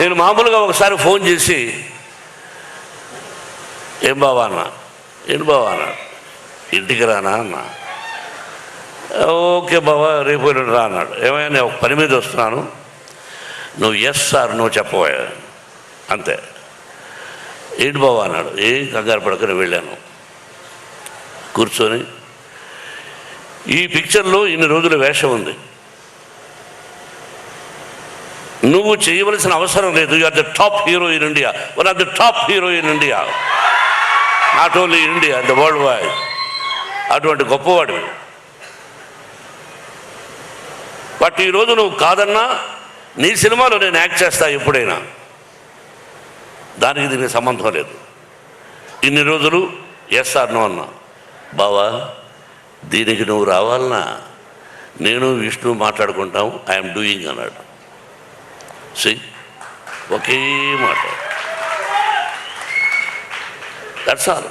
నేను మామూలుగా ఒకసారి ఫోన్ చేసి ఏం బావా అన్న, ఏంటి బావా అన్నాడు. ఇంటికి రానా అన్న. ఓకే బావా రేపు రా అన్నాడు. ఏమైనా నేను ఒక పని మీద వస్తున్నాను, నువ్వు ఎస్ సార్ నువ్వు చెప్పవా అంతే. ఏంటి బావా అన్నాడు. ఏం కంగారు పడకని వెళ్ళాను. కూర్చొని ఈ పిక్చర్లో ఇన్ని రోజుల వేషం ఉంది, నువ్వు చేయవలసిన అవసరం లేదు. You are the top hero in India, one of the top hero in India, not only India, the world wide. అటువంటి గొప్పవాడు. బట్ ఈరోజు నువ్వు కాదన్నా నీ సినిమాలో నేను యాక్ట్ చేస్తా ఎప్పుడైనా, దానికి దీనికి సంబంధం లేదు. ఇన్ని రోజులు ఎస్ ఆర్ నో అన్నా. బావా దీనికి నువ్వు రావాలన్నా నేను విష్ణు మాట్లాడుకుంటాం, ఐఎమ్ డూయింగ్ అన్నాడు. ఒకే మాట, దట్స్ ఆల్.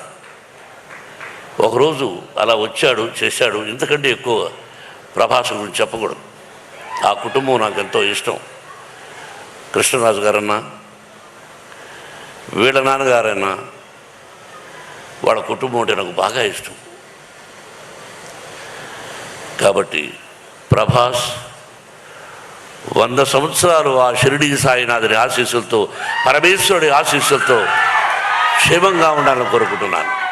ఒకరోజు అలా వచ్చాడు, చేశాడు. ఇంతకంటే ఎక్కువ ప్రభాస్ గురించి చెప్పకూడదు. ఆ కుటుంబం నాకు ఎంతో ఇష్టం. కృష్ణరాజు గారన్నా, వీళ్ళ నాన్నగారన్నా, వాళ్ళ కుటుంబం అంటే నాకు బాగా ఇష్టం. కాబట్టి ప్రభాస్ 100 సంవత్సరాలు ఆ షిరిడీ సాయినాథుని ఆశీస్సులతో, పరమేశ్వరుడి ఆశీస్సులతో క్షేమంగా ఉండాలని కోరుకుంటున్నాను.